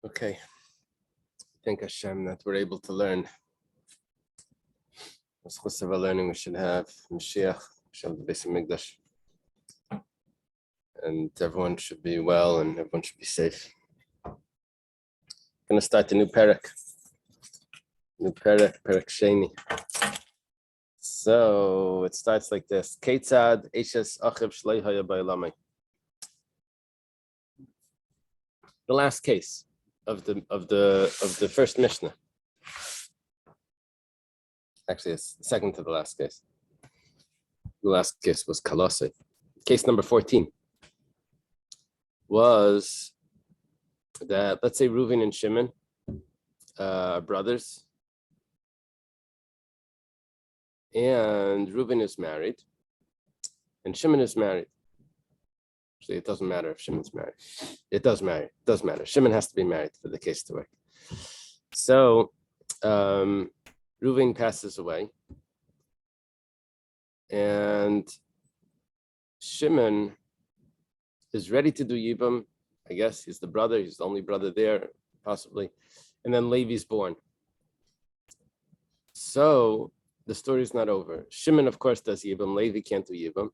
Okay. Thank Hashem that we're able to learn. As close to our learning, we should have Mashiach, we should have the Beis Hamikdash. And everyone should be well and everyone should be safe. Going to start a new parak. Parak Sheni. So it starts like this. Keitzad Eishes Achiv Shlei Haya Ba'olamai. The last case of the first Mishnah. Actually, it's the second to the last case. The last case was Kalose. Case number 14 was that, let's say, Reuven and Shimon are brothers, and Reuven is married, and Shimon is married. Actually, it doesn't matter if Shimon's married. It does matter. It does matter. Shimon has to be married for the case to work. So, Reuven passes away, and Shimon is ready to do Yibam. I guess he's the brother. He's the only brother there, possibly. And then Levi's born. So the story is not over. Shimon, of course, does Yibam. Levi can't do Yibam.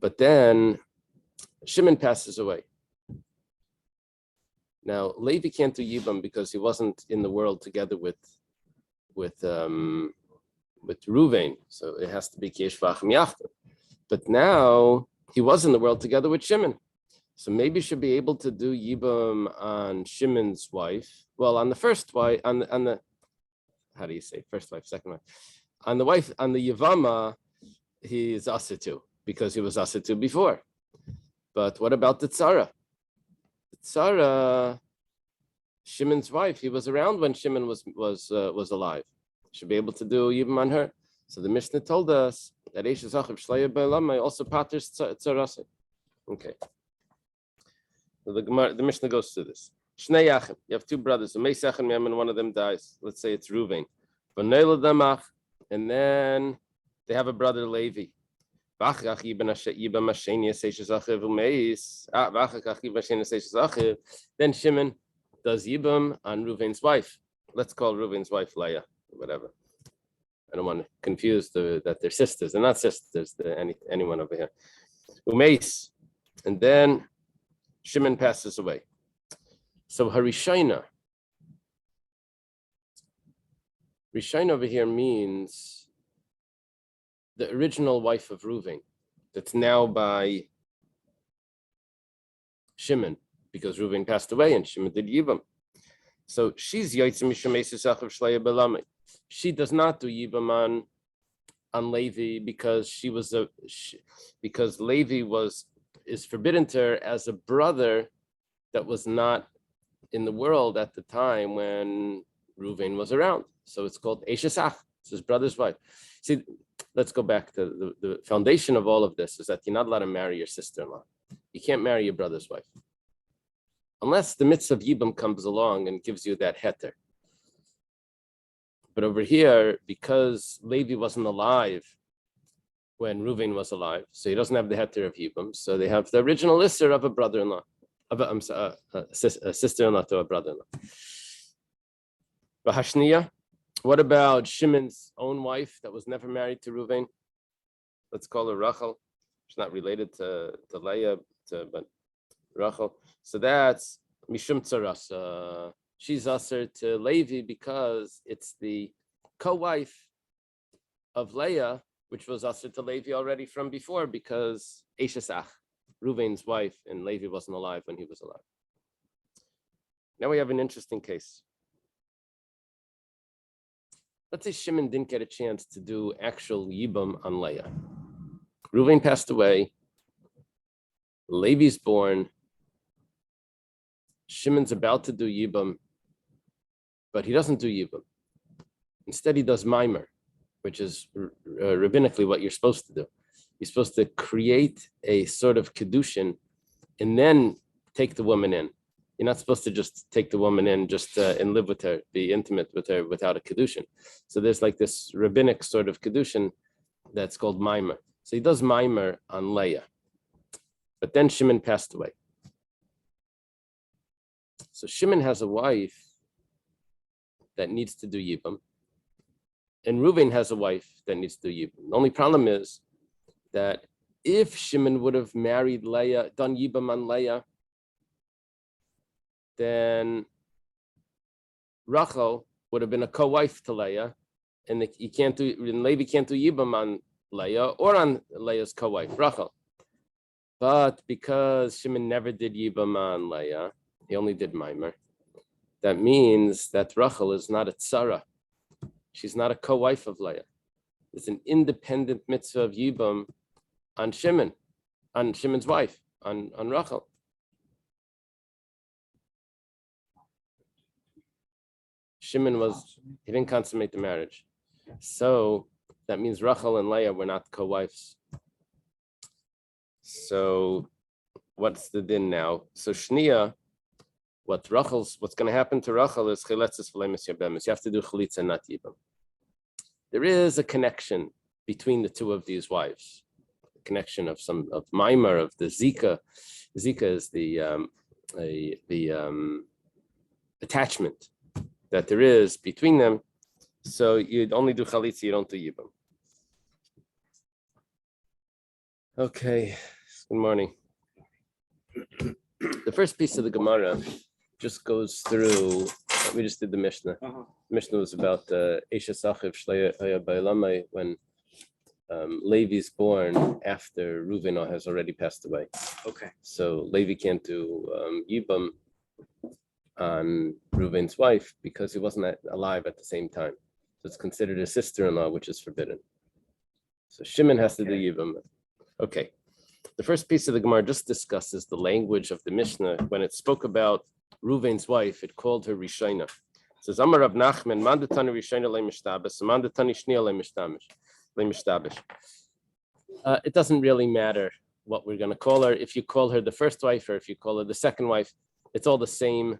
But then Shimon passes away. Now, Levi can't do Yibam because he wasn't in the world together with Reuven, so it has to be Kiesh Vachim Yachtim. But now he was in the world together with Shimon, so maybe should be able to do Yibam on Shimon's wife. Well, on the first wife, on the how do you say first wife, second wife? On the wife, on the Yevama, he is Asitu because he was Asitu before. But what about the Tzara? The Tzara, Shimon's wife, he was around when Shimon was alive. Should be able to do Yibam on her. So the Mishnah told us that Eishes Achiv Shlei Ba'olamai also paters Tzarasei. Okay. So the Mishnah goes through this. Shnei Yachim, you have two brothers. And one of them dies. Let's say it's Reuven. And then they have a brother Levi. Then Shimon does Yibam on Reuven's wife. Let's call Reuven's wife Leah, whatever. I don't want to confuse that they're sisters. They're not sisters. Anyone over here. Umeis. And then Shimon passes away. So Rishaina over here means the original wife of Reuven that's now by Shimon, because Reuven passed away and Shimon did Yibam. So she's Yotzim Mishum Eishes Achiv Shlei Ba'olamai. She does not do Yibam on Levi because because Levi is forbidden to her as a brother that was not in the world at the time when Reuven was around. So it's called Eishes Ach. It's his brother's wife. See, let's go back to the foundation of all of this is that you're not allowed to marry your sister-in-law. You can't marry your brother's wife. Unless the mitzvah of Yibam comes along and gives you that heter. But over here, because Levi wasn't alive when Reuven was alive, so he doesn't have the heter of Yibam, so they have the original isser of a brother-in-law, a sister-in-law to a brother-in-law. Bahashniya, what about Shimon's own wife that was never married to Reuven? Let's call her Rachel. She's not related to Leah, but Rachel. So that's Mishum Tzaras. She's usher to Levi because it's the co-wife of Leah, which was usher to Levi already from before because Eishes Ach, Reuven's wife, and Levi wasn't alive when he was alive. Now we have an interesting case. Let's say Shimon didn't get a chance to do actual Yibam on Leah. Reuven passed away. Levi's born. Shimon's about to do Yibam, but he doesn't do Yibam. Instead, he does Maimer, which is rabbinically what you're supposed to do. You're supposed to create a sort of Kedushin and then take the woman in. You're not supposed to just take the woman in and live with her, be intimate with her without a Kedushin. So there's like this rabbinic sort of Kedushin that's called Maimer. So he does Maimer on Leah. But then Shimon passed away. So Shimon has a wife that needs to do Yibam, and Reuven has a wife that needs to do Yibam. The only problem is that if Shimon would have married Leah, done Yibam on Leah, then Rachel would have been a co-wife to Leah, and Levi can't do Yibam on Leah or on Leah's co-wife, Rachel. But because Shimon never did Yibam on Leah, he only did Maimer, that means that Rachel is not a tzara. She's not a co-wife of Leah. It's an independent mitzvah of Yibam on Shimon, on Shimon's wife, on Rachel. Shimon he didn't consummate the marriage. So that means Rachel and Leah were not co-wives. So what's the din now? So Shnia, what's going to happen to Rachel is chiletzes v'leimus yabemus. You have to do chalitza and not yibam. There is a connection between the two of these wives. A connection of Maimer, of the Zika. Zika is the attachment that there is between them. So you'd only do chalitza, you don't do yibam. Okay, good morning. The first piece of the Gemara just goes through, we just did the Mishnah. The Mishnah was about Esha Sachiv Shleya Bailamai, when Levi's born after Reuven has already passed away. Okay. So Levi can't do Yibam on Reuven's wife because he wasn't alive at the same time. So it's considered a sister-in-law, which is forbidden. So Shimon has to do Yibam. Okay. The first piece of the Gemara just discusses the language of the Mishnah. When it spoke about Reuven's wife, it called her Rishayna. It says, Amar Rav Nachman, Mandatani Rishayna le'mishtabes, Mandatani Shnia le'mishtabesh. It doesn't really matter what we're going to call her. If you call her the first wife or if you call her the second wife, it's all the same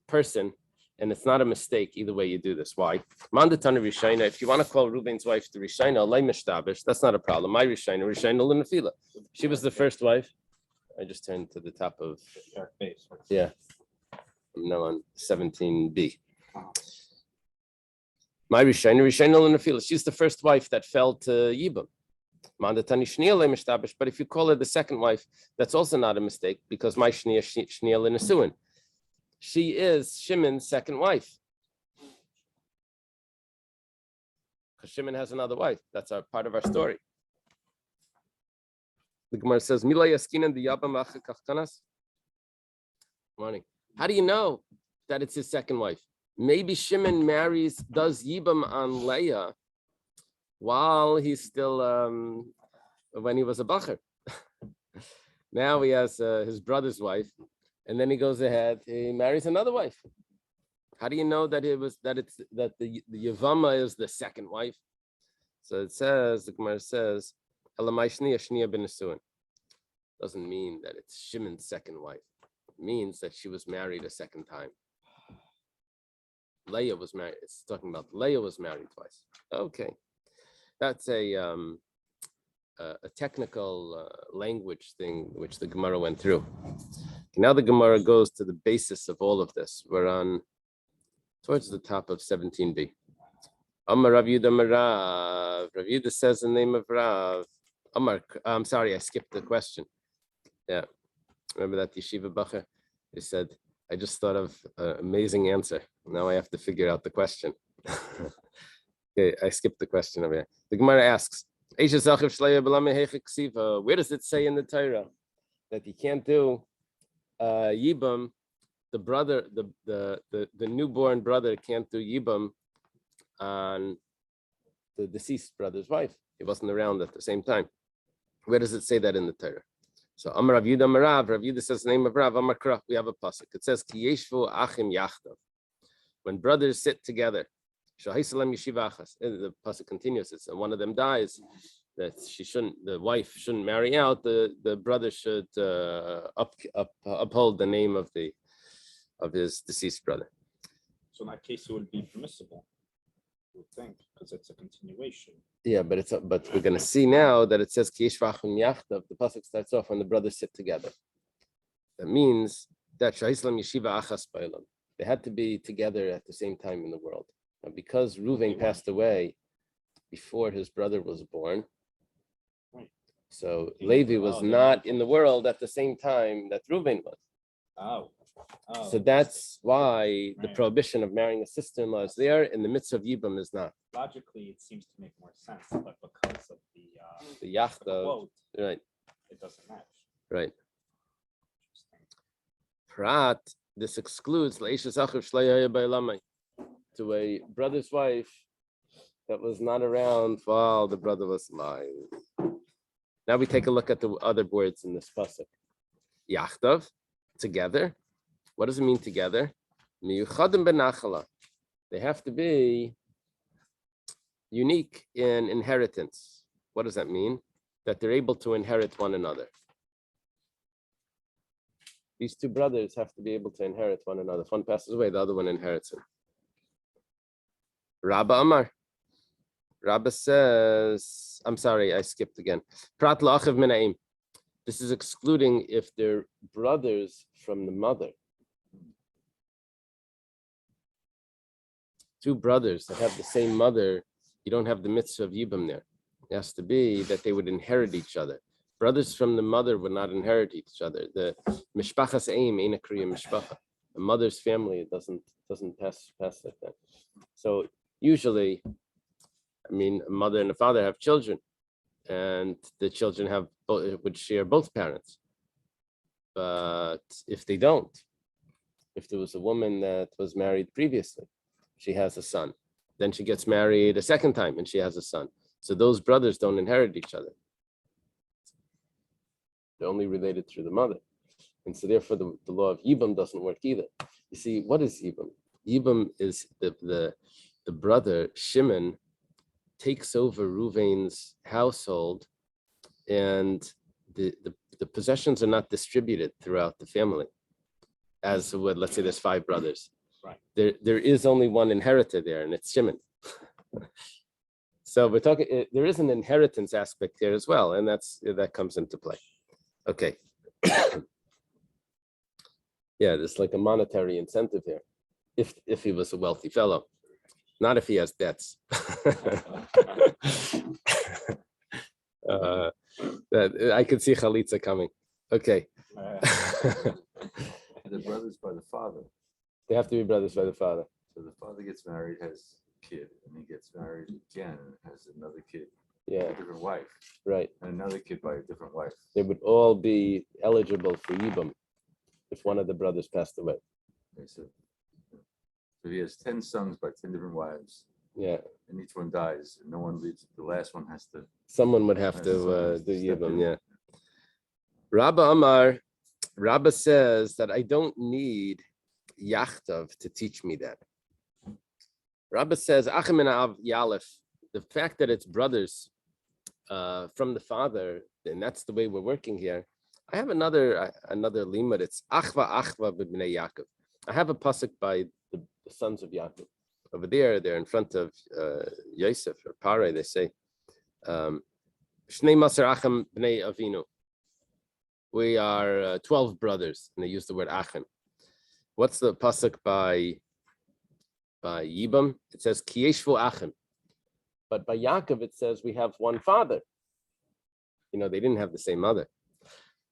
person, and it's not a mistake either way you do this. Why? Mandatani Rishayna, if you want to call Reuven's wife the Rishayna le'mishtabesh, that's not a problem. My Rishayna le'nefila. She was the first wife. I just turned to the top of, yeah, I'm now on 17b. My Rishayna le'nefila. She's the first wife that fell to Yibam. Mandatani Shnia le'mishtabesh. But if you call her the second wife, that's also not a mistake because my Shnia le'nesuin. She is Shimon's second wife. Because Shimon has another wife. That's part of our story. The Gemara says, Mila yaskinan di yabam achakachkanas. Morning. How do you know that it's his second wife? Maybe Shimon does Yibam on Leah while he's still, when he was a bacher. Now he has his brother's wife. And then he goes ahead, he marries another wife. How do you know that the Yevama is the second wife? So it says, the Gemara says, Elamai Shnia Shnia ben Nesuin. Doesn't mean that it's Shimon's second wife. It means that she was married a second time. Leah was married. It's talking about Leah was married twice. Okay. That's a technical language thing which the Gemara went through. Now the Gemara goes to the basis of all of this. We're on towards the top of 17b. Amar Rav Yehuda Marav. Rav Yehuda says the name of Rav. Amar, I'm sorry, I skipped the question. Yeah, remember that yeshiva bacher? He said, I just thought of an amazing answer. Now I have to figure out the question. Okay, I skipped the question over here. The Gemara asks, where does it say in the Torah that you can't do Yibam, the brother, the newborn brother can't do Yibam on the deceased brother's wife? He wasn't around at the same time. Where does it say that in the Torah? So Amar Rav Yehuda Marav, Rav Yehuda says the name of Rav, Amar Krach, we have a pasuk. It says, Ki yeshvu achim yachdav. When brothers sit together, Shahisalam yeshiva achas. The pasuk continues, it's one of them dies, that the wife shouldn't marry out, the brother should uphold the name of his deceased brother. So in that case, it would be permissible, I would think, because it's a continuation. Yeah, but we're going to see now that it says Ki yeshvu achim yachdav. The pasuk starts off when the brothers sit together. That means that Shaislam Yeshiva Achas Bailam. They had to be together at the same time in the world. And because Reuven passed away before his brother was born, so Levi was not in the world at the same time that Reuven was. Oh. So that's why the prohibition of marrying a sister-in-law is there, and the mitzvah of Yibam is not. Logically, it seems to make more sense, but because of The yachta, quote, right, it doesn't match. right. Interesting. Prat, this excludes Leisha's Achiv Shleihaya Bailamai, to a brother's wife that was not around while the brother was alive. Now we take a look at the other words in this pasuk. Yachtav, together. What does it mean together? Miyuchadim benachala. They have to be unique in inheritance. What does that mean? That they're able to inherit one another. These two brothers have to be able to inherit one another. If one passes away, the other one inherits him. Rabba Amar. Rabba says, I'm sorry, I skipped again. Prat la'achiv minaim. This is excluding if they're brothers from the mother. Two brothers that have the same mother, you don't have the mitzvah of Yibam there. It has to be that they would inherit each other. Brothers from the mother would not inherit each other. The mishpachas aim ain't a kriya mishpacha. A mother's family doesn't pass like that. So usually, I mean, a mother and a father have children, and the children would share both parents. But if they don't, if there was a woman that was married previously, she has a son. Then she gets married a second time and she has a son. So those brothers don't inherit each other. They're only related through the mother. And so therefore the law of Yibam doesn't work either. You see, what is Yibam? Yibam is the brother, Shimon, takes over Reuven's household, and the possessions are not distributed throughout the family. As would, let's say there's 5 brothers. Right. There is only one inheritor there, and it's Shimon. So we're talking, there is an inheritance aspect here as well, and that comes into play. Okay. Yeah, there's like a monetary incentive here, if he was a wealthy fellow, not if he has debts. That I could see Chalitza coming. Okay. The brothers by the father. They have to be brothers by the father. So the father gets married, has a kid, and he gets married again, has another kid, Yeah, a different wife, right. and another kid by a different wife. They would all be eligible for Yibam if one of the brothers passed away. Okay, so he has 10 sons by 10 different wives, Yeah, and each one dies, and no one leaves. The last one has to. someone would have has to to do step Yibam. in. Yeah. Rabba Amar, Rabba says that I don't need Yachtav to teach me that. Rabba says, Achim and Av Yalef, the fact that it's brothers from the father, and that's the way we're working here. I have another limud. It's Achva b'bnei Yaakov. I have a pasuk by the sons of Yaakov. Over there, they're in front of Yosef or Pare. They say, Shnei Maser Achim b'nei Avinu. We are 12 brothers, and they use the word Achim. What's the pasuk by Yibam? It says Kiyeshvu Achim. But by Yaakov, it says we have one father. You know, they didn't have the same mother.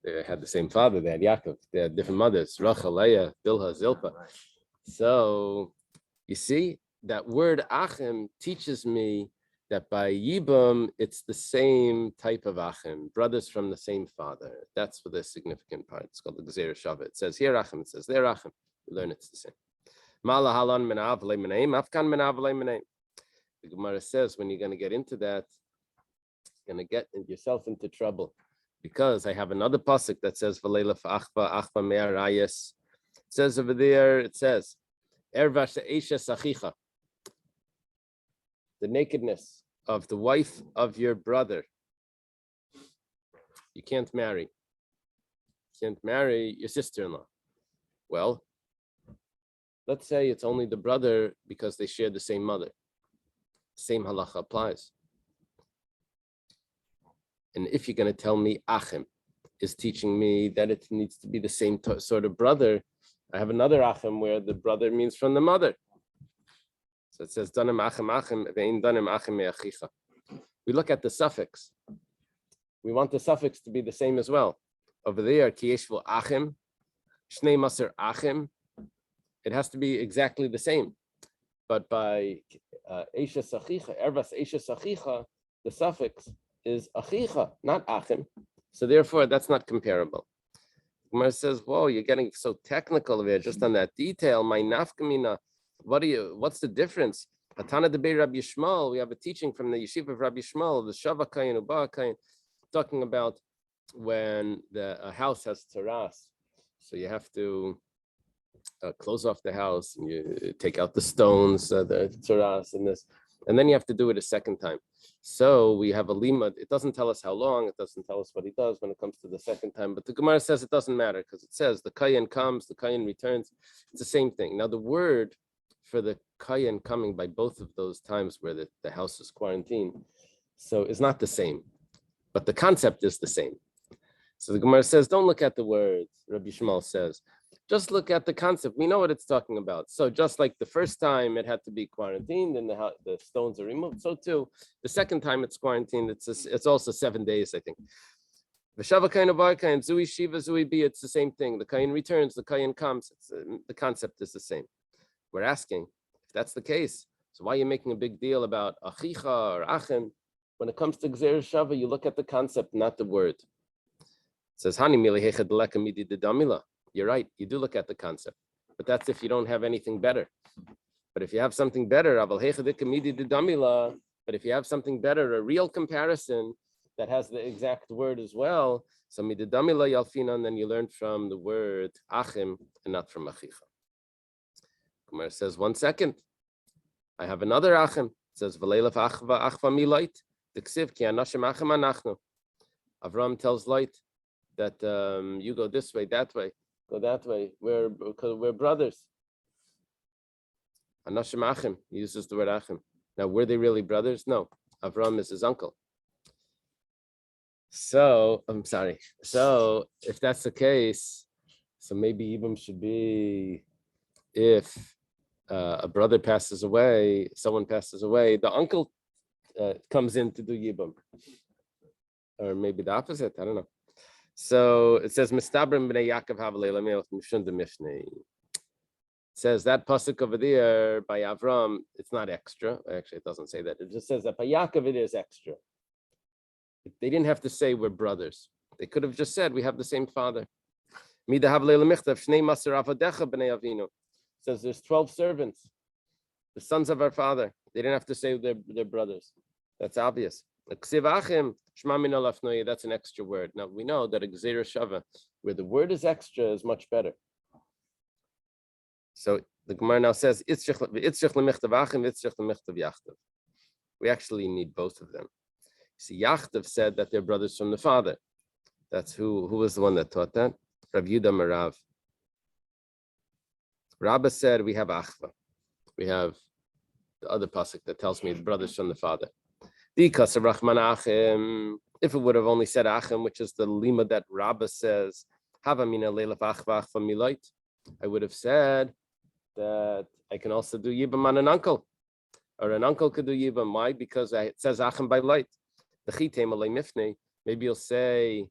They had the same father. They had Yaakov. They had different mothers, Rachel, Leah, Bilhah, Zilpah. Right. So you see, that word Achim teaches me that by Yibam, it's the same type of Achim, brothers from the same father. That's for the significant part. It's called the Gezerah Shavah. It says here Achim, it says there Achim. You learn it's the same. Mala halon min av le'meneim, afkan min av le'meneim. The Gemara says when you're going to get into that, you're going to get yourself into trouble, because I have another pasuk that says v'leila fa'achva me'arayis. It says over there, it says erva she'esha sachicha, the nakedness of the wife of your brother. You can't marry. You can't marry your sister-in-law. Well, let's say it's only the brother because they share the same mother. Same halacha applies. And if you're going to tell me Achim is teaching me that it needs to be the same sort of brother, I have another achim where the brother means from the mother. So it says danim achim achim ve'in danim achim me'achicha. We look at the suffix. We want the suffix to be the same as well. Over there, ki yeshvu achim, shnei maser achim. It has to be exactly the same. But by Eisha Sachicha, Ervas Eisha Sachicha, the suffix is Achicha, not Achim. So therefore, that's not comparable. Gemara says, whoa, you're getting so technical there just on that detail. My nafkamina, what's the difference? Hatana debei Rabbi Yishmael, we have a teaching from the yeshiva of Rabbi Yishmael, the Shavakayin, Ubakayin, talking about when a house has terrace. So you have to close off the house and you take out the stones, the terrace and this, and then you have to do it a second time. So we have a limud. It doesn't tell us how long, it doesn't tell us what he does when it comes to the second time, but the Gemara says it doesn't matter because it says the kayan comes, the kayan returns. It's the same thing. Now the word for the kayan coming by both of those times where the house is quarantined, so it's not the same, but the concept is the same. So the Gemara says, don't look at the words. Rabbi Yishmael says, just look at the concept. We know what it's talking about. So just like the first time it had to be quarantined and the stones are removed, so too, the second time it's quarantined, it's also 7 days, I think. V'shava kain u'bar and zui shiva zui bi, it's the same thing. The kain returns, the kain comes. The concept is the same. We're asking, if that's the case, so why are you making a big deal about achicha or achim? When it comes to gzeir shava, you look at the concept, not the word. It says, Hani milihecha deleka midi de damila. You're right, you do look at the concept, but that's if you don't have anything better. But if you have something better, but if you have something better, a real comparison that has the exact word as well, so mididamila yalfina, and then you learn from the word achim and not from achicha. Gemara says, 1 second. I have another achim. It says, v'leilaf achva achva milayt, t'ksiv ki anashim achim anachnu. Avram tells Light that you go this way, that way. Go that way. We're brothers. Anashim Achim, he uses the word Achim. Now, were they really brothers? No. Avram is his uncle. So, I'm sorry. So, if that's the case, so maybe Yibam should be if a brother passes away, someone passes away, the uncle comes in to do Yibam. Or maybe the opposite, I don't know. So it says, Mistabrim b'nei Yaakov havalei l'melech mishun demifnei. It says that pasuk over there by Avram, it's not extra. Actually, it doesn't say that. It just says that by Yaakov it is extra. They didn't have to say we're brothers. They could have just said we have the same father. Mida havalei l'michtav shnei maser avadecha b'nei avinu. It says there's 12 servants, the sons of our father. They didn't have to say they're brothers. That's obvious. That's an extra word. Now we know that a gzeira shava, where the word is extra, is much better. So the Gemara now says, we actually need both of them. See, Yachtav said that they're brothers from the father. That's who was the one that taught that? Rav Yudah Marav. Rabba said we have achva. We have the other pasuk that tells me the brothers from the father. If it would have only said achim, which is the lima that Rabbah says, I would have said that I can also do yibam on an uncle, or an uncle could do yibam. Why? Because it says achim by Light. Maybe you'll say,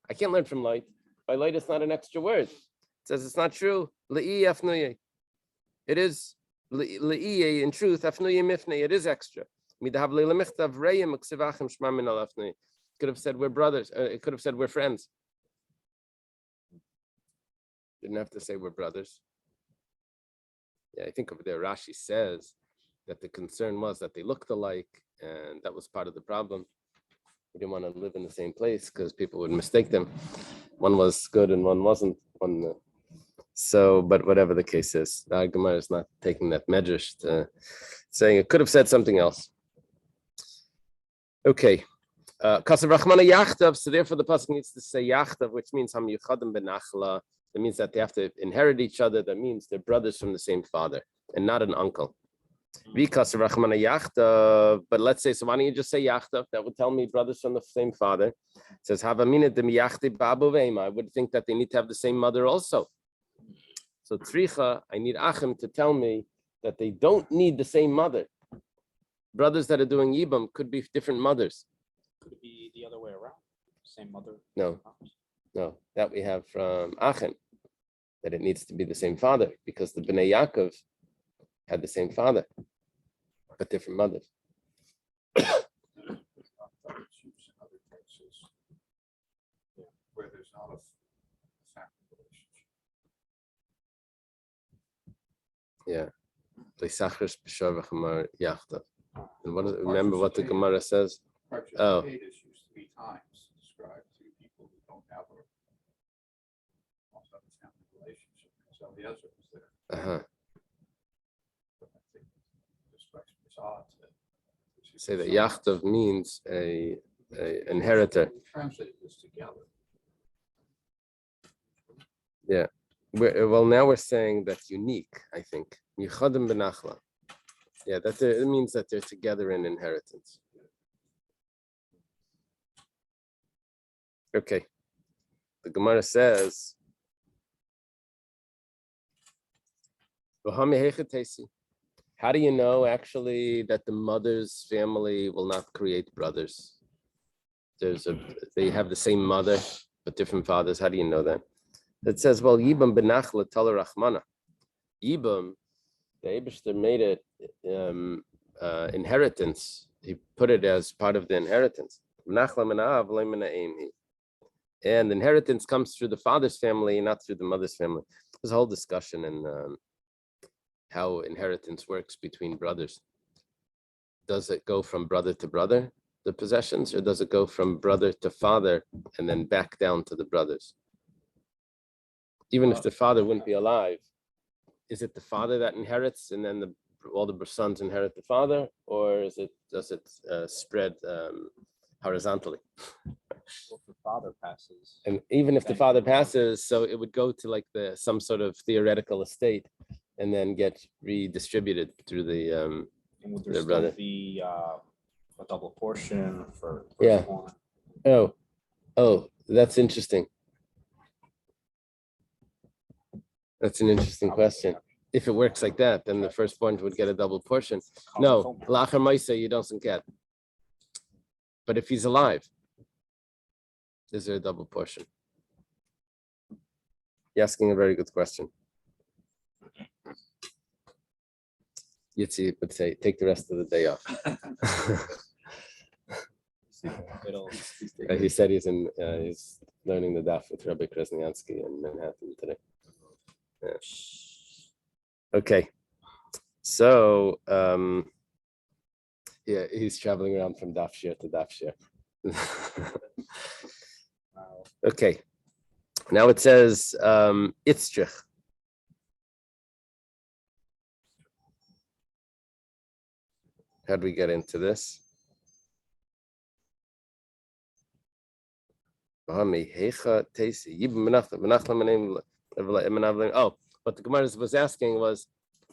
I can't learn from Light. By Light, it's not an extra word. It says it's not true. It is in truth. It is extra. Could have said we're brothers. It could have said we're friends. Didn't have to say we're brothers. Yeah, I think over there Rashi says that the concern was that they looked alike, and that was part of the problem. We didn't want to live in the same place because people would mistake them. One was good and one wasn't. So, but whatever the case is, the Gemara is not taking that medrash to saying it could have said something else. Okay. Kasav Rachmana Yachtav, so therefore the pasuk needs to say Yachtav, which means Ham Yuchadim Benachla. That means that they have to inherit each other. That means they're brothers from the same father and not an uncle. Kasav Rachmana Yachtav, but let's say, so why don't you just say Yachtav? That would tell me brothers from the same father. It says Havamina Dem Yachti Babu Veima. I would think that they need to have the same mother also. So tzricha, I need Achim to tell me that they don't need the same mother. Brothers that are doing Yibam could be different mothers. Could it be the other way around? Same mother? No. No, that we have from Achim, that it needs to be the same father, because the Bnei Yaakov had the same father, but different mothers. Where there's not a family relationship. Yeah. And what remember what the Gemara says? Oh. Participate is used 3 times to describe 2 people who don't have a family relationship. So the other was there. But I think this question is odd. Say that Yachtav means a inheritor. We translated this together. Yeah. Well, now we're saying that's unique, I think. Yichadim benachla. Yeah, it means that they're together in inheritance. Okay. The Gemara says, how do you know actually that the mother's family will not create brothers? They have the same mother, but different fathers. How do you know that? It says, well, Yibam benachla tala rachmana. Yibam, the Eibishter made it inheritance. He put it as part of the inheritance. And inheritance comes through the father's family, not through the mother's family. There's a whole discussion in how inheritance works between brothers. Does it go from brother to brother, the possessions, or does it go from brother to father and then back down to the brothers? Even if the father wouldn't be alive, is it the father that inherits and then all the sons inherit the father, or does it spread horizontally? Well, if the father passes. And even if the father passes, so it would go to like some sort of theoretical estate and then get redistributed through the And would there the still brother. be a double portion for Yeah. one? Oh, that's interesting. That's an interesting question. If it works like that, then the firstborn would get a double portion. No, Lacher Maisa, you don't get. But if he's alive, is there a double portion? You're asking a very good question. Yitzi would say, take the rest of the day off. He said he's learning the Daf with Rabbi Krasniansky in Manhattan today. Yeah. Okay, so yeah, he's traveling around from Daf Shir to Daf Shir. Okay, now it says Itztrich. How do we get into this? Oh, what the Gemara was asking was,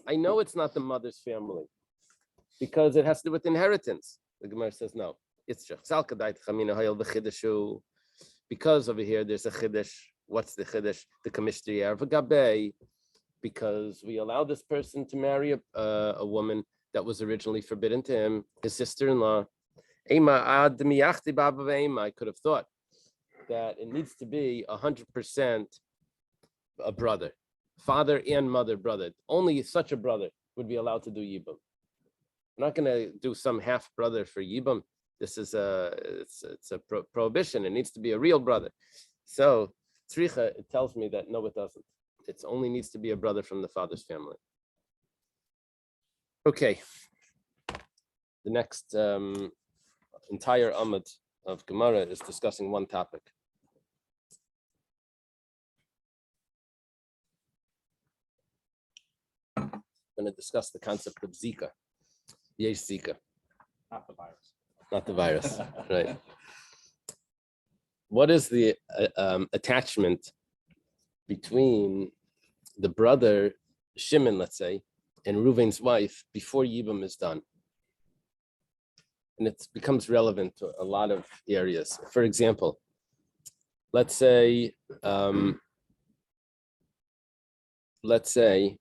I know it's not the mother's family because it has to do with inheritance. The Gemara says no. It's just because over here there's a chiddush. What's the chiddush? The commishtri erva, because we allow this person to marry a woman that was originally forbidden to him, his sister-in-law. I could have thought that it needs to be 100% a brother, father and mother brother. Only such a brother would be allowed to do yibum. I'm not going to do some half brother for yibum. This is it's a prohibition. It needs to be a real brother. So tzricha, it tells me that no, it doesn't. It only needs to be a brother from the father's family. Okay. The next entire Amud of Gemara is discussing one topic. I'm going to discuss the concept of Zika. Yesh Zika. Not the virus. Not the virus, right? What is the attachment between the brother Shimon, let's say, and Reuven's wife before Yibam is done? And it becomes relevant to a lot of areas. For example, let's say let's say,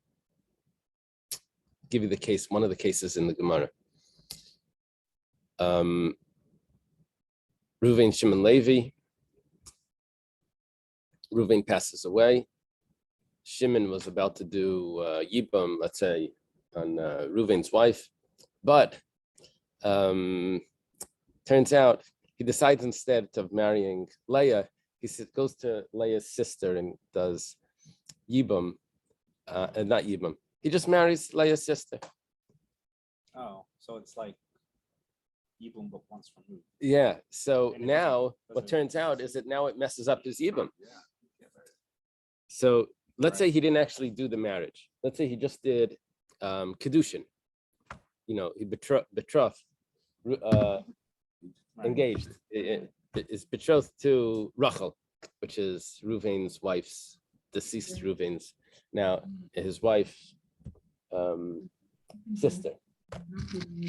give you the case, one of the cases in the Gemara. Reuven, Shimon, Levi. Reuven passes away. Shimon was about to do Yibam, let's say, on Reuven's wife, but turns out he decides instead of marrying Leah, he goes to Leah's sister and does Yibam, and not Yibam. He just marries Leah's sister. Oh, so it's like Yibum, but once removed. Yeah. So And it now doesn't- what turns out is that now it messes up his Yibam. Yeah. So let's say Right. he didn't actually do the marriage. Let's say he just did Kedushin. You know, he betrothed, Right. engaged, is betrothed to Rachel, which is Reuven's wife's, deceased Reuven's, now his wife's sister.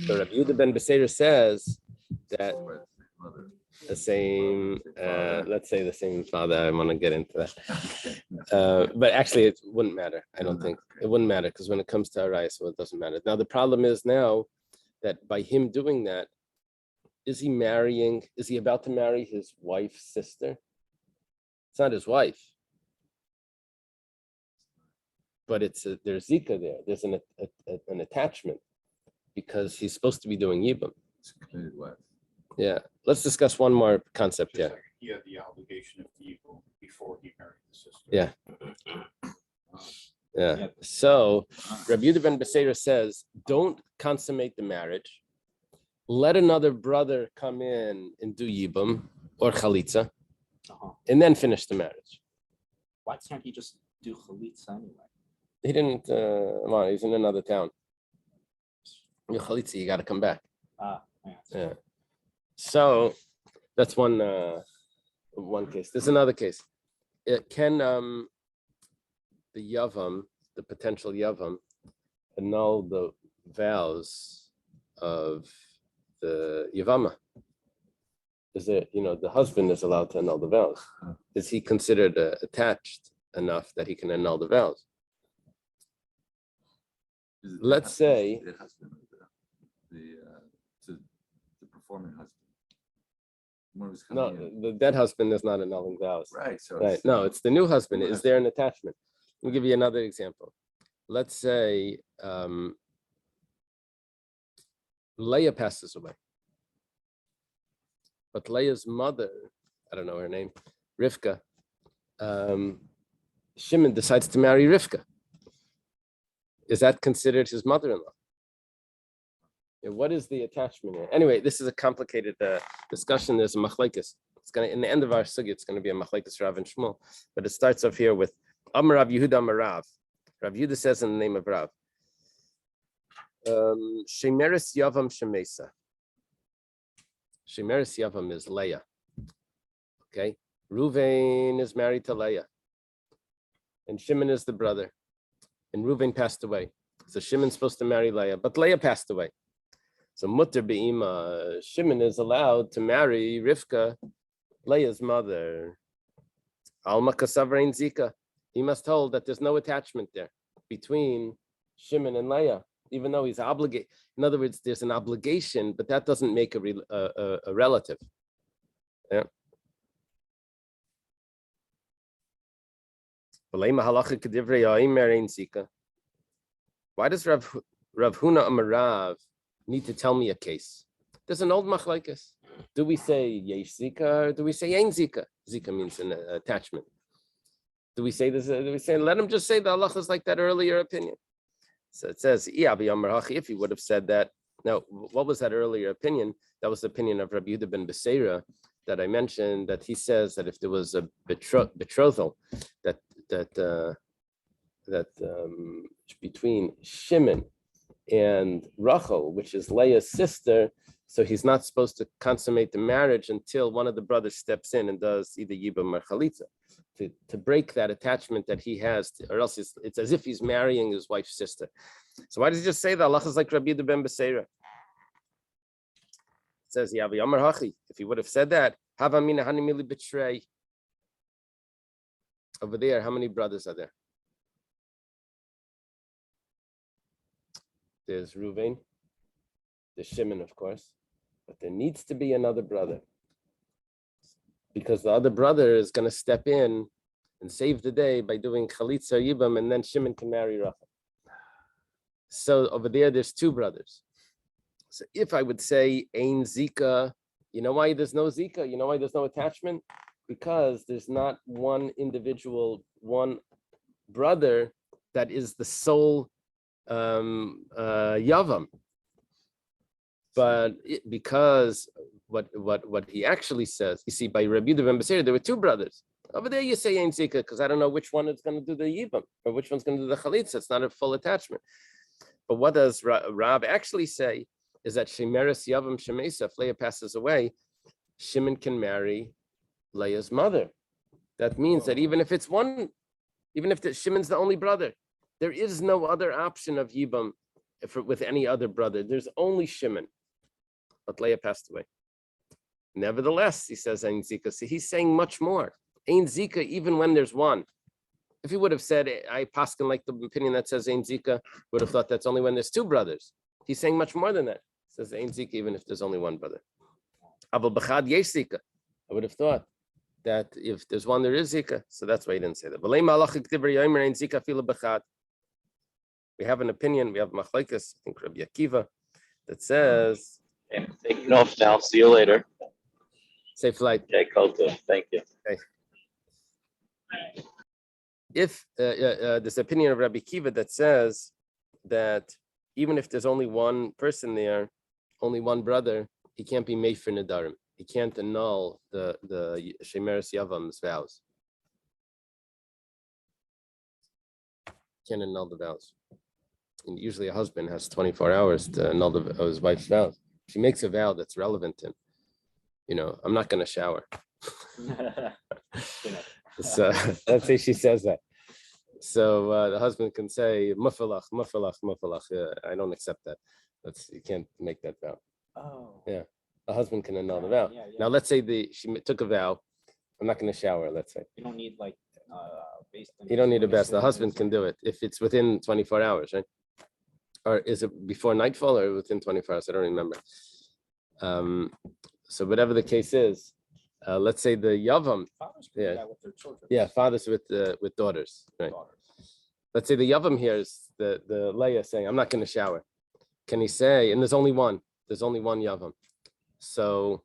So Rabbi Yehuda ben Beseira says that Mother. the same, let's say the same father. I want to get into that. But actually, it wouldn't matter. I don't think it wouldn't matter because when it comes to Arayis, so it doesn't matter. Now, the problem is now that by him doing that, is he about to marry his wife's sister? It's not his wife, but there's Zika there. There's an attachment because he's supposed to be doing Yibam. It's committed wife. Yeah. Let's discuss one more concept Just here. like he had the obligation of evil before he married the sister. Yeah. Yeah. Yeah. So Rabbi Yehuda ben Beseira says, don't consummate the marriage. Let another brother come in and do Yibam or Chalitza, Uh-huh. and then finish the marriage. Why can't he just do Chalitza anyway? He didn't, well, he's in another town. Your Chalitza, you got to come back. Ah, yeah. Yeah. So that's one case. There's another case. Can the Yavam, the potential Yavam, annul the vows of the Yavama? Is it, the husband is allowed to annul the vows? Is he considered attached enough that he can annul the vows? Is it Let's say- the husband, the performing husband. One was No, coming in. the dead husband is not annulling vows. Right. So Right. No, it's the new husband. Is there an attachment? Let me give you another example. Let's say Leah passes away. But Leah's mother, I don't know her name, Rivka, Shimon decides to marry Rivka. Is that considered his mother-in-law? Yeah, what is the attachment here? Anyway, this is a complicated discussion. There's a machlekes. It's gonna, in the end of our sugya, it's gonna be a machlekes Rav and Shmuel. But it starts off here with Amar Rav Yehuda Amar Rav. Rav Yehuda says in the name of Rav, Shemeris Yavam Shemesa. Shemeris Yavam is Leah. Okay, Reuven is married to Leah, and Shimon is the brother, and Reuven passed away. So Shimon's supposed to marry Leah, but Leah passed away. So Mutter Be'ima, Shimon is allowed to marry Rivka, Leah's mother. Alma Kasavrain Zika. He must hold that there's no attachment there between Shimon and Leah, even though he's obligated. In other words, there's an obligation, but that doesn't make a relative. Yeah. Why does Rav Huna Amarav need to tell me a case? There's an old machlekes. Do we say yesh zika or do we say ein zika? Zika means an attachment. Do we say this? Do we say let him just say the halacha is like that earlier opinion? So it says if he would have said that. Now, what was that earlier opinion? That was the opinion of Rabbi Yehuda ben Beseira that I mentioned. That he says that if there was a betrothal, that between Shimon and Rachel, which is Leah's sister, so he's not supposed to consummate the marriage until one of the brothers steps in and does either Yibam or Chalitza to break that attachment that he has, or else it's as if he's marrying his wife's sister. So why does he just say that? Allah is like Rabbi Yehuda ben Beseira. It says, if he would have said that, betray. Over there, how many brothers are there? there's Reuven, there's Shimon, of course, but there needs to be another brother because the other brother is going to step in and save the day by doing Chalitza Yibam, and then Shimon can marry Rachel. So over there's two brothers. So if I would say Ein Zika, you know why there's no Zika? You know why there's no attachment? Because there's not one individual, one brother that is the sole Yavam. But because what he actually says, you see, by Rabbi Yehuda ben Beseira, there were two brothers. Over there you say Ein Zika, because I don't know which one is going to do the Yivam, or which one's going to do the Chalitza. It's not a full attachment. But what does Rav actually say is that Shemeres Yavam Shemesa, if Leah passes away, Shimon can marry Leah's mother. That means that even if it's one, even if Shimon's the only brother, there is no other option of Yibam with any other brother. There's only Shimon. But Leah passed away. Nevertheless, he says Ein Zika. See, he's saying much more. Ein Zika, even when there's one. If he would have said, I paskin like the opinion that says Ein Zika, would have thought that's only when there's two brothers. He's saying much more than that. He says Ein Zika, even if there's only one brother. Aval b'chad yesh Zika. I would have thought that if there's one, there is Zika. So that's why he didn't say that. We have an opinion, we have Machlekes, I think Rabbi Akiva, that says, Okay, taking off now. See you later. safe flight. Okay, Koto. Thank you. Okay. If this opinion of Rabbi Akiva that says that even if there's only one person there, only one brother, he can't be made for Nadarim. He can't annul the Shemeres Yavam's vows. Can't annul the vows. And usually a husband has 24 hours to annul his wife's vows. She makes a vow that's relevant to him. You know, I'm not going to shower. So let's say she says that. So the husband can say, mufalach, mufalach, mufalach. I don't accept that. You can't make that vow. Oh. Yeah. The husband can annul the vow. Yeah. Now let's say she took a vow. I'm not going to shower, let's say. You don't need like based on. You don't need a best. The husband can do it if it's within 24 hours, right? Or is it before nightfall or within 24 hours? I don't remember. So whatever the case is, let's say the Yavam. Fathers can do that with their children. Yeah, fathers with daughters, right? Daughters. Let's say the Yavam here is the Leah saying, I'm not going to shower. Can he say, and there's only one Yavam. So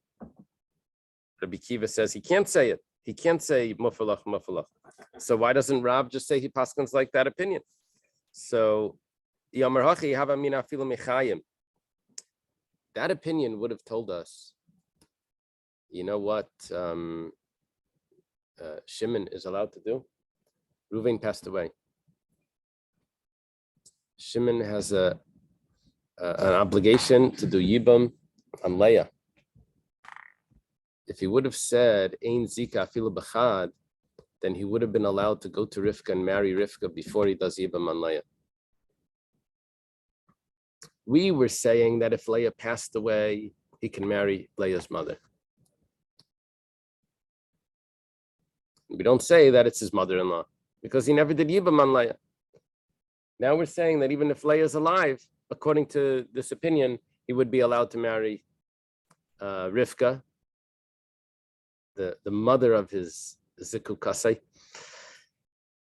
Rabbi Kiva says he can't say it. He can't say mufalach, mufalach. So why doesn't Rab just say he paskins like that opinion? So that opinion would have told us, you know what Shimon is allowed to do? Reuven passed away. Shimon has an obligation to do Yibam on Leah. If he would have said Ein Zika afilu b'chad, then he would have been allowed to go to Rivka and marry Rivka before he does Yibam on Leah. We were saying that if Leah passed away, he can marry Leah's mother. We don't say that it's his mother-in-law because he never did Yibam on Leah. Now we're saying that even if Leah is alive, according to this opinion, he would be allowed to marry Rivka, the mother of his Zikukasai.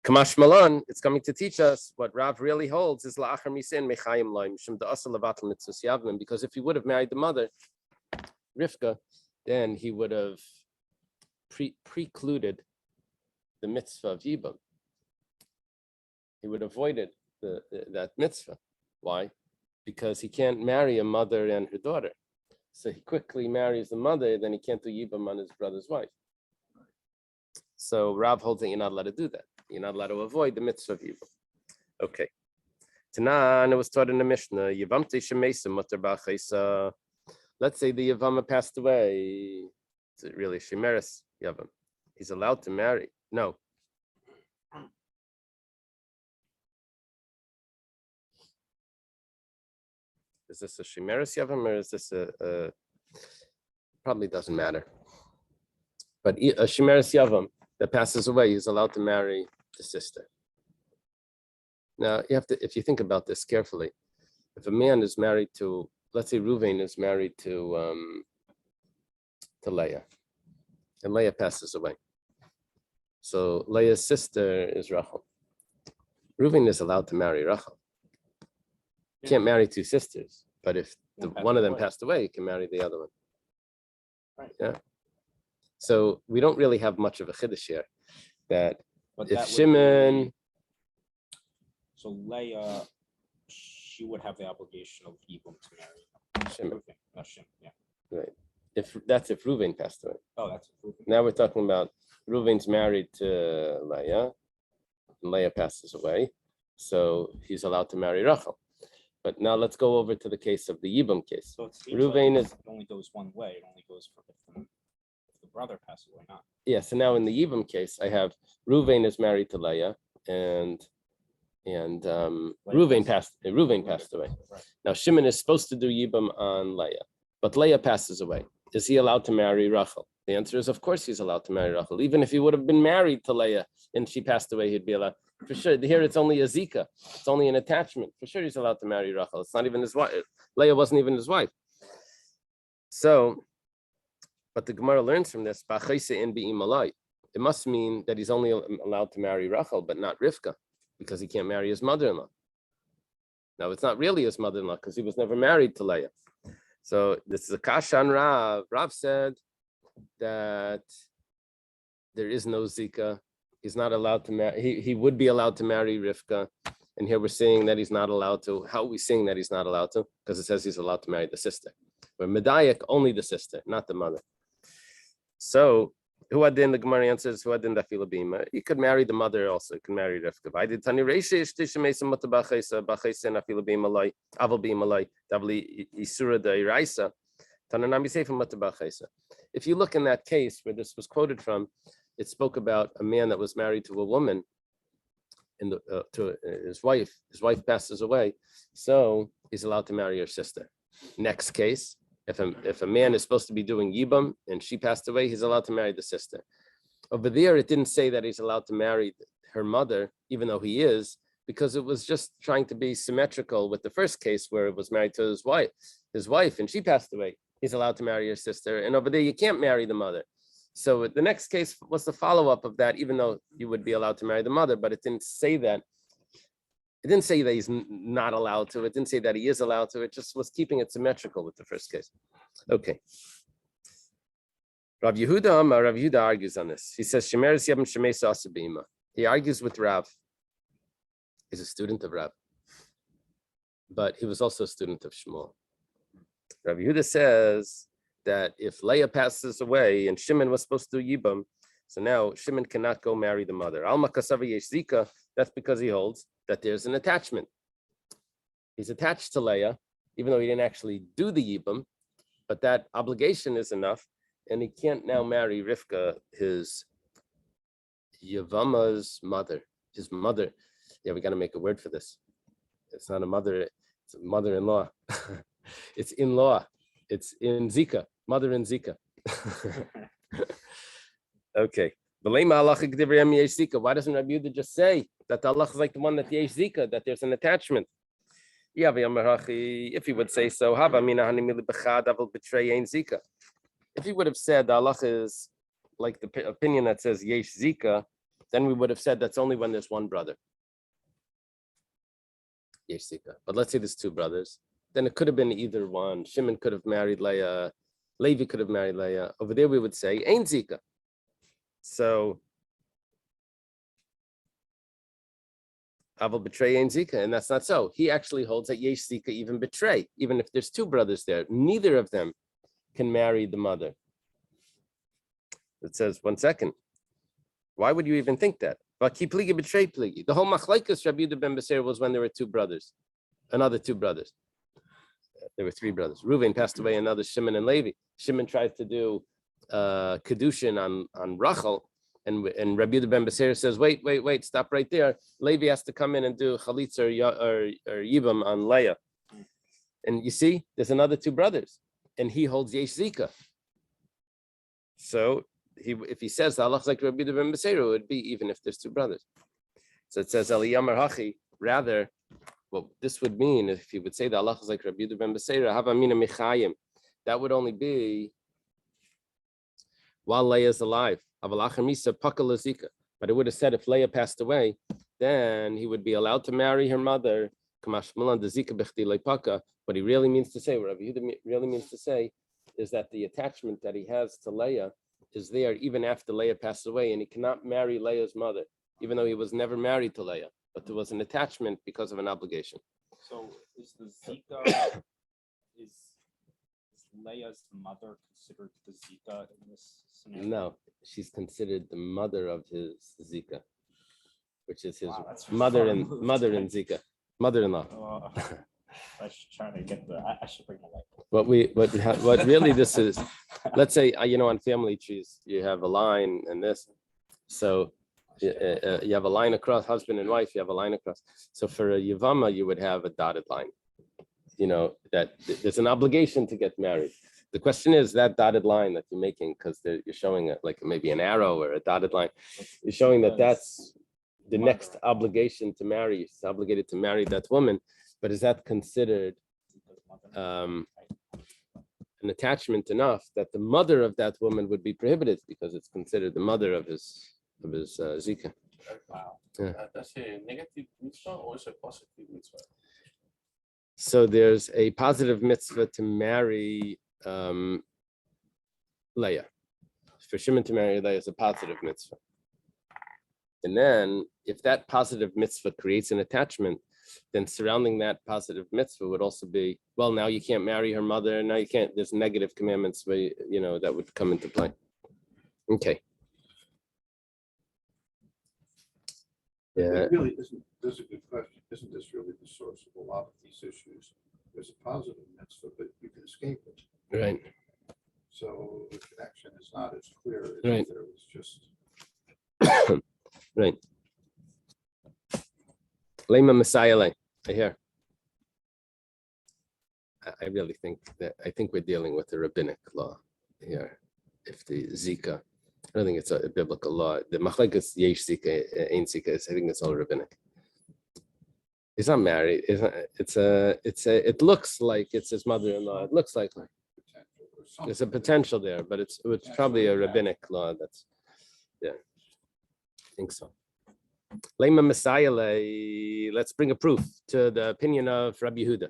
Kamash Malan, it's coming to teach us what Rav really holds is la'achar misin mechayim loim shem da'asal levatel mitzvos yavim, because if he would have married the mother, Rivka, then he would have precluded the mitzvah of Yibam. He would have avoided that mitzvah. Why? Because he can't marry a mother and her daughter. So he quickly marries the mother, then he can't do Yibam on his brother's wife. So Rav holds that you're not allowed to do that. You're not allowed to avoid the mitzvah of Yibam. Okay. Tanan, it was taught in the Mishnah, Yevamte Shemesa Mutter B'Chaisa. Let's say the Yevama passed away. Is it really Shemeres Yavam? He's allowed to marry. No. Is this a Shemeres Yavam or is this a probably doesn't matter. But a Shemeres Yavam that passes away, he's allowed to marry the sister. Now you have to, if you think about this carefully, if a man is married to, let's say Reuven is married to Leah, and Leah passes away. So Leah's sister is Rachel. Reuven is allowed to marry Rachel. Can't marry two sisters, but if one of them passed away, he can marry the other one. Right. Yeah. So we don't really have much of a chiddush here. That But if that would Shimon, be- So Leah, she would have the obligation of Yibum to marry Shimon, Reuven. No, Shimon, yeah. right? If Reuven passed away. Oh, that's Reuven. Now we're talking about Reuven's married to Leah, and Leah passes away, so he's allowed to marry Rachel. But now let's go over to the case of the Yibum case. So it seems Reuven like is- it only goes one way. It only goes for if the brother passes away, not. Yeah, so now in the Yibum case, I have Reuven is married to Leah, and Reuven passed away. Right. Now Shimon is supposed to do Yibum on Leah, but Leah passes away. Is he allowed to marry Rachel? The answer is, of course, he's allowed to marry Rachel. Even if he would have been married to Leah and she passed away, he'd be allowed. For sure, here it's only a zika. It's only an attachment. For sure, he's allowed to marry Rachel. It's not even his wife. Leah wasn't even his wife. So, but the Gemara learns from this, it must mean that he's only allowed to marry Rachel, but not Rivka, because he can't marry his mother-in-law. Now, it's not really his mother-in-law because he was never married to Leah. So this is a kasha on Rav. Rav said that there is no zika. He's not allowed to marry. He would be allowed to marry Rivka. And here we're saying that he's not allowed to. How are we saying that he's not allowed to? Because it says he's allowed to marry the sister. But Medayak, only the sister, not the mother. So who had in the Gemara answers, who had in the Filabima? He could marry the mother also, he could marry Rivka. I did Tani Reisha, Ishtisha Mutabachesa, Bachesa, and Afilabima Lai, Avalbima Lai, Davli Isura de Iraisa, Tananami Sefa Mutabachesa. If you look in that case where this was quoted from, it spoke about a man that was married to a woman, to his wife. His wife passes away, so he's allowed to marry her sister. Next case, if a man is supposed to be doing Yibam and she passed away, he's allowed to marry the sister. Over there, it didn't say that he's allowed to marry her mother, even though he is, because it was just trying to be symmetrical with the first case where it was married to his wife, and she passed away. He's allowed to marry her sister, and over there, you can't marry the mother. So the next case was the follow-up of that, even though you would be allowed to marry the mother, but it didn't say that. It didn't say that he's not allowed to. It didn't say that he is allowed to. It just was keeping it symmetrical with the first case. Okay. Rav Yehuda argues on this. He says, Shemeres Yevim Shemesa Asabima. He argues with Rav. He's a student of Rav, but he was also a student of Shmuel. Rav Yehuda says that if Leah passes away and Shimon was supposed to do Yibam, so now Shimon cannot go marry the mother. Alma Kasav Yesh Zika, that's because he holds that there's an attachment. He's attached to Leah, even though he didn't actually do the Yibam, but that obligation is enough, and he can't now marry Rivka, his Yevama's mother, his mother. Yeah, we got to make a word for this. It's not a mother, it's a mother-in-law. It's in-law. It's in Zika, mother in Zika. Okay. Why doesn't Rabbi Yehuda just say that Allah is like the one that yesh Zika, that there's an attachment? If he would say so, if he would have said Allah is like the opinion that says yesh Zika, then we would have said that's only when there's one brother. Yesh Zika. But let's say there's two brothers. Then it could have been either one. Shimon could have married Leah. Levi could have married Leah. Over there, we would say, ain't Zika. So, I will betray ain't Zika, and that's not so. He actually holds that Yesh Zika even betray, even if there's two brothers there. Neither of them can marry the mother. It says, 1 second. Why would you even think that? But keep pligi betray pligi. The whole machlaikas Rabbi Yehuda ben Beser was when there were two brothers, another two brothers. There were three brothers. Reuven passed away, another Shimon and Levi. Shimon tried to do kedushin on Rachel, and Rabbi Yehuda ben Beser says, wait, stop right there. Levi has to come in and do chalitza or yibam on Leah. And you see, there's another two brothers, and he holds yesh zika. So if he says the halach like Rabbi Yehuda ben Beser, it would be even if there's two brothers. So it says Eliyamar Hachi, rather what this would mean, if you would say that Allah is like Rabbi Yehuda ben Beseira, Hava Mina Michayim, that would only be while Leah is alive. But it would have said if Leah passed away, then he would be allowed to marry her mother. What he really means to say, what Rabbi Yehuda really means to say, is that the attachment that he has to Leah is there even after Leah passed away, and he cannot marry Leah's mother, even though he was never married to Leah, but there was an attachment because of an obligation. So is the Zika, is Leah's mother considered the Zika in this scenario? No, she's considered the mother of his Zika, which is his Wow, that's mother far and moved. Zika, mother-in-law. I should try to get I should bring my light. What really this is, let's say, on family trees, you have a line and this. So you have a line across, husband and wife, you have a line across. So for a Yevama, you would have a dotted line. That there's an obligation to get married. The question is that dotted line that you're making, because you're showing it like maybe an arrow or a dotted line. You're showing that that's the next obligation to marry. He's obligated to marry that woman. But is that considered an attachment enough that the mother of that woman would be prohibited because it's considered the mother of his Zika? Wow. That's a negative mitzvah or is it a positive mitzvah? So there's a positive mitzvah to marry Leah. For Shimon to marry Leah is a positive mitzvah. And then if that positive mitzvah creates an attachment, then surrounding that positive mitzvah would also be, well, now you can't marry her mother. Now you can't, there's negative commandments where, that would come into play. Okay. Yeah. It really isn't, this is a good question. Isn't this really the source of a lot of these issues? There's a positive mitzvah, but you can escape it. Right. So the connection is not as clear as Right. if there was just. Right. Lema Messiah, I hear. I really think we're dealing with the rabbinic law here. If the Zika, I don't think it's a biblical law. The machlekes yesh Zika, ain't Zika. I think it's all rabbinic. He's not married. It looks like it's his mother-in-law. It looks like there's a potential there, but it's probably a rabbinic law. I think so. Lema Messiah, let's bring a proof to the opinion of Rabbi Yehuda.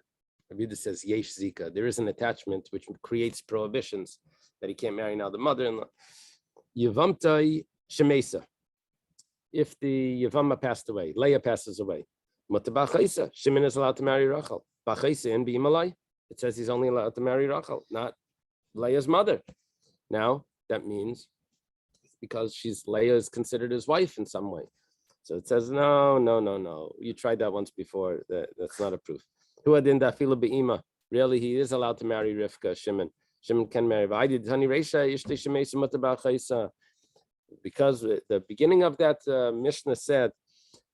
Rabbi Yehuda says, Yesh Zika. There is an attachment which creates prohibitions that he can't marry now the mother-in-law. Yevamtai Shemesa. If the Yevama passed away, Leah passes away. Mutabachaisa. Shimon is allowed to marry Rachel. Bachaisa and Bimalai. It says he's only allowed to marry Rachel, not Leah's mother. Now, that means because Leah is considered his wife in some way. So it says, no. You tried that once before. That's not a proof. Really, he is allowed to marry Rivka, Shimon. Shimon can marry. Because the beginning of that Mishnah said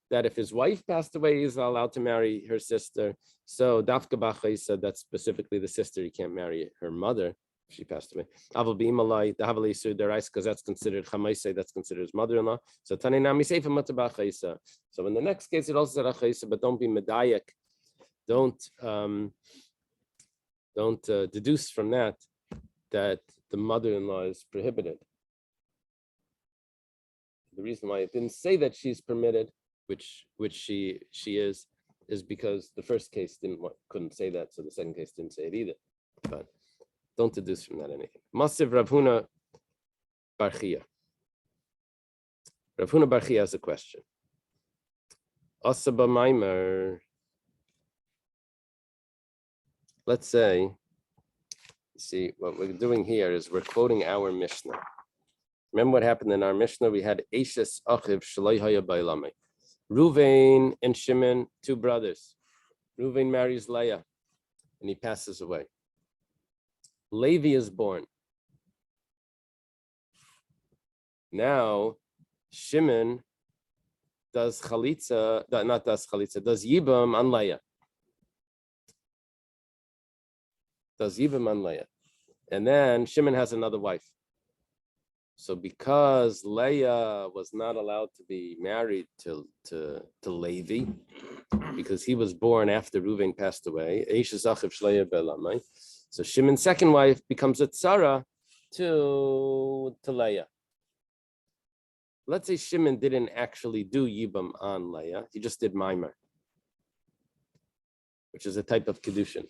that if his wife passed away, he's allowed to marry her sister. So Dafka B'chaisa, that's specifically the sister. He can't marry her mother. She passed away. Aval b'imalai, the havali sudarais, because that's considered chamaisei, that's considered his mother-in-law. So taninami seifa matabachaisa. So in the next case, it also said achaisa, but don't be medayak. Don't deduce from that the mother-in-law is prohibited. The reason why it didn't say that she's permitted, which she is because the first case couldn't say that, so the second case didn't say it either. But don't deduce from that anything. Masiv Rav Huna Bar Chia. Rav Huna Bar Chia has a question. Asaba Maimer. Let's say, you see, what we're doing here is we're quoting our Mishnah. Remember what happened in our Mishnah? We had Eishes Achiv Shaloi Haya Bailamei. Ruvain and Shimon, two brothers. Ruvain marries Leah, and he passes away. Levi is born. Now, Shimon does chalitza, does yibam on Leah. Does yibam on Leah. And then Shimon has another wife. So because Leah was not allowed to be married to Levi, because he was born after Reuven passed away, so Shimon's second wife becomes a tzara to Leah. Let's say Shimon didn't actually do Yibam on Leah, he just did Maimer, which is a type of Kedushin.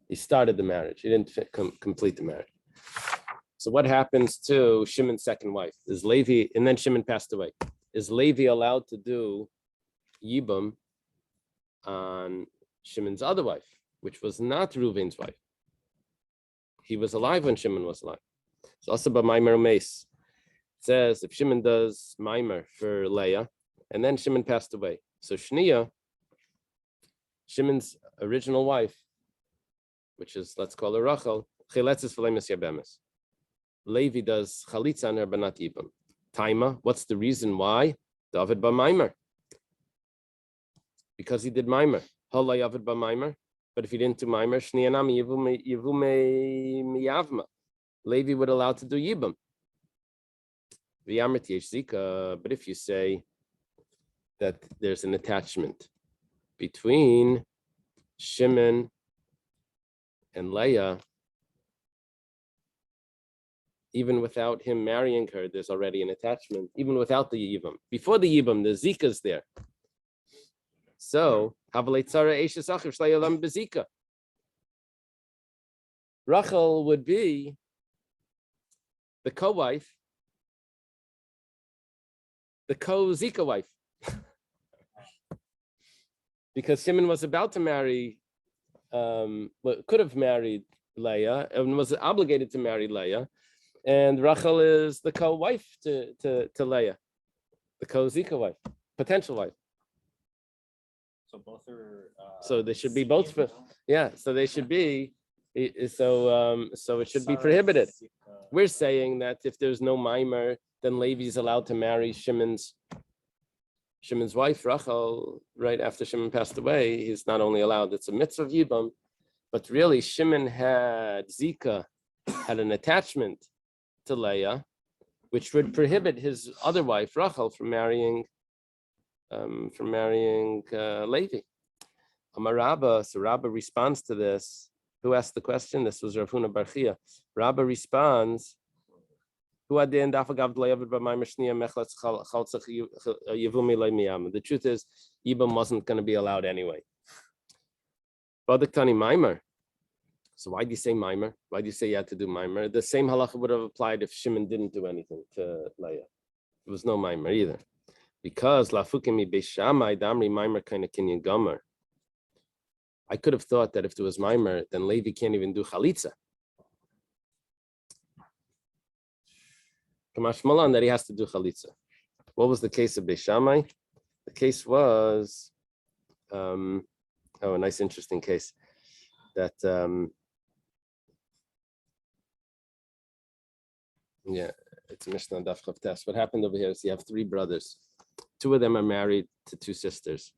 He started the marriage, he didn't complete the marriage. So what happens to Shimon's second wife? Is Levi, and then Shimon passed away. Is Levi allowed to do Yibam on Shimon's other wife, which was not Reuven's wife? He was alive when Shimon was alive. So also by Maimer Mace. It says if Shimon does Maimer for Leah, and then Shimon passed away. So Shnia, Shimon's original wife, which is, let's call her Rachel, Chiletzis V'lemis Yebemis. Levi does Chalitza on her, but not Yibam. Taima, what's the reason why? David ba Maimer. Because he did Maimer. Hala David ba Maimer. But if he didn't do Maimer, Shnianami Yevume Miyavma. Levi would allow to do Yibam. V'yamrit yesh zika. But if you say that there's an attachment between Shimon and Leah, even without him marrying her, there's already an attachment, even without the Yibam. Before the Yibam, the Zika's there. So, Rachel would be the co-wife, the co-Zika wife. Because Shimon was about to marry, could have married Leah, and was obligated to marry Leah. And Rachel is the co-wife to Leah, the co-Zika wife, potential wife. So both are. So they should be both. So they should be. So it should be prohibited. We're saying that if there's no Maimer, then Levi's allowed to marry Shimon's wife, Rachel, right after Shimon passed away. He's not only allowed, it's a mitzvah of Yibam, but really Shimon had an attachment to Leah, which would prohibit his other wife, Rachel, from marrying Levi. Amar Rabba, so Rabba responds to this. Who asked the question? This was Rav Huna Bar Chia. Rabba responds, the truth is, Yibam wasn't going to be allowed anyway. Badaktani Maimer. So why do you say Maimer? Why do you say you had to do Maimer? The same halacha would have applied if Shimon didn't do anything to Leah. There was no Maimer either. Because Lafukimi Beishamai Damri Maimer kind of Kinyan Gomer. I could have thought that if there was Maimer, then Levi can't even do Chalitza. Kamash Malan that he has to do Chalitza. What was the case of Beishamai? The case was, a nice interesting case. That it's a Mishnah Daf Chavtes. What happened over here is you have three brothers. Two of them are married to two sisters.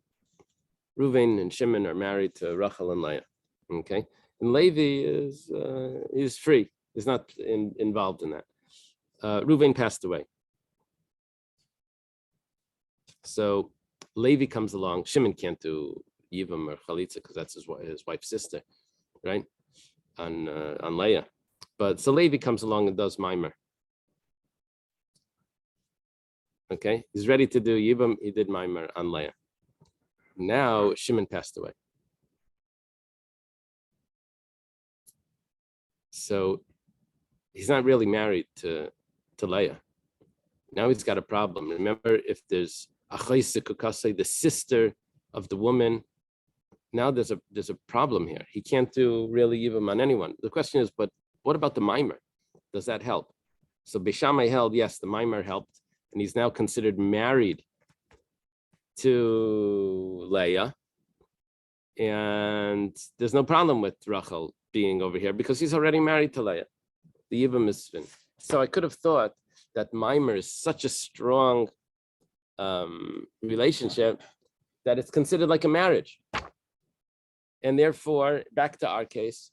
Reuven and Shimon are married to Rachel and Leah. Okay, and Levi is free. He's not involved in that. Reuven passed away. So Levi comes along. Shimon can't do Yibam or Chalitza because that's his wife's sister, right? On Leah. But so Levi comes along and does Maimer. Okay, he's ready to do Yibam. He did Maimer on Leah. Now Shimon passed away. So he's not really married to Leah. Now he's got a problem. Remember, if there's the sister of the woman, now there's a problem here. He can't do really Yibam on anyone. The question is, but what about the Maimer? Does that help? So Beishamai held, yes, the Maimer helped, and he's now considered married to Leah. And there's no problem with Rachel being over here because he's already married to Leah. The Yibam is finished. So I could have thought that Maimer is such a strong relationship that it's considered like a marriage. And therefore, back to our case,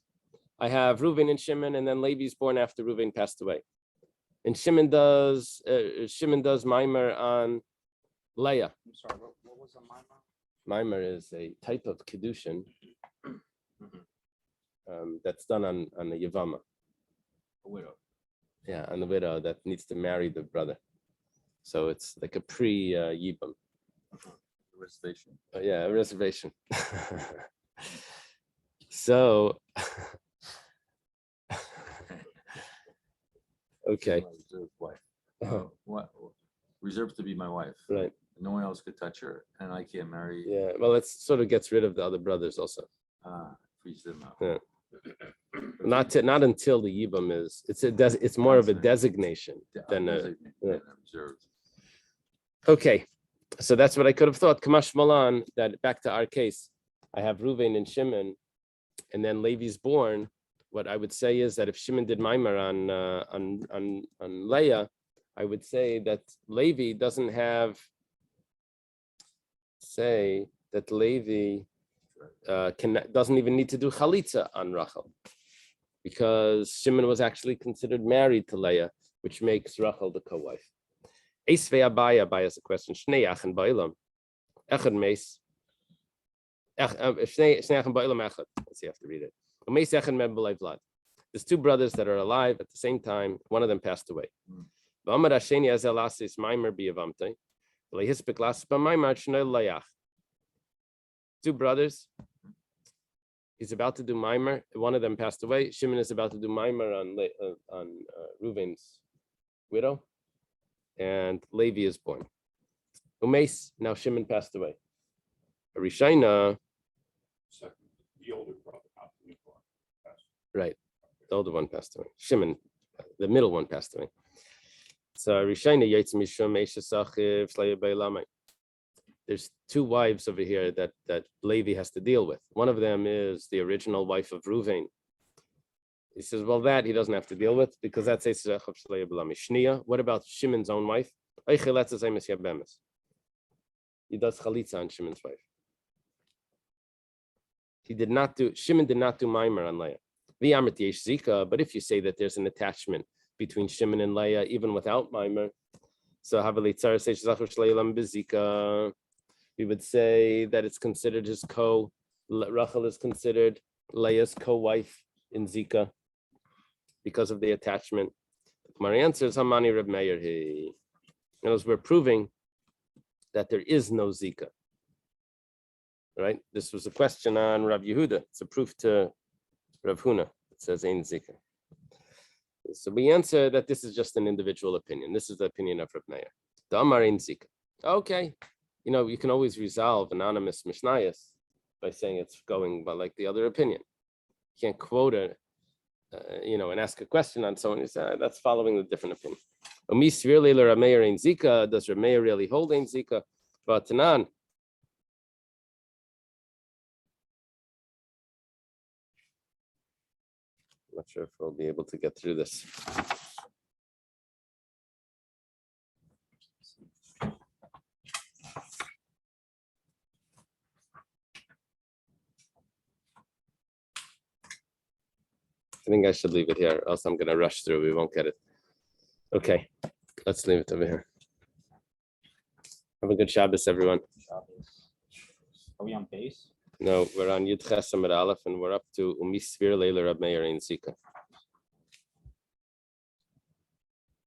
I have Reuven and Shimon, and then Levi's born after Reuven passed away. And Shimon does mimer on Leah. I'm sorry, what was a mimer? Mimer is a type of kiddushin that's done on the Yevama. A widow. Yeah, on the widow that needs to marry the brother. So it's like a pre-yibam. Reservation. Yeah, a reservation. So, okay. My reserved wife. Oh, What? Reserved to be my wife. right. No one else could touch her, and I can't marry. Yeah. Well, it sort of gets rid of the other brothers also. Freeze them out. Yeah. Not until the yibam is. It's more of a designation than a. Designate, yeah. than a reserved. Okay, so that's what I could have thought. Kamash Malan, that back to our case, I have Reuven and Shimon, and then Levi's born. What I would say is that if Shimon did mimer on Leah, I would say that Levi doesn't have. Say that Levi doesn't even need to do chalitza on Rachel, because Shimon was actually considered married to Leah, which makes Rachel the co-wife. Esvei Abaya is a question. Shnei achen ba'olam, echad meis. Shnei achen ba'olam echad. Let's see, I have to read it. Meis echad mem b'lei vlad. There's two brothers that are alive at the same time. One of them passed away. V'amar hasheni azel asis maimer b'yavamtei. V'lehispik lasis b'maimer shnei layach. Two brothers. He's about to do mimer. One of them passed away. Shimon is about to do mimer on Reuven's widow, and Levi is born. Umeis, now Shimon passed away. Rishayna, The older brother, not the new one. right, the older one passed away. Shimon, the middle one passed away. So Rishayna Yaitz Mishum Eisha Sachiv Shleya Beilamai. There's two wives over here that Levi has to deal with. One of them is the original wife of Reuven. He says, well, that he doesn't have to deal with because that's a Shniya. What about Shimon's own wife? He does chalitza on Shimon's wife. Shimon did not do mimer on Leah. But if you say that there's an attachment between Shimon and Leah, even without mimer, so we would say that it's considered his Rachel is considered Leah's co-wife in Zika because of the attachment. My answer is Hamani Reb Meir. As we're proving that there is no Zika. Right? This was a question on Rav Yehuda. It's a proof to Rav Huna. It says Ein Zika. So we answer that this is just an individual opinion. This is the opinion of Rav Meir. The Amar Ein Zika. Okay. You can always resolve anonymous mishnayos by saying it's going by like the other opinion. You can't quote it, and ask a question on someone. You say that's following the different opinion. Does Rameir really hold Ein Zika? But Tanan. I'm not sure if we'll be able to get through this. I think I should leave it here, else I'm going to rush through. We won't get it. Okay, let's leave it over here. Have a good Shabbos, everyone. Shabbos. Are we on base? No, we're on Yud Ches Amud Aleph, and we're up to Umisvir Leila Rab Meir Ein Zika.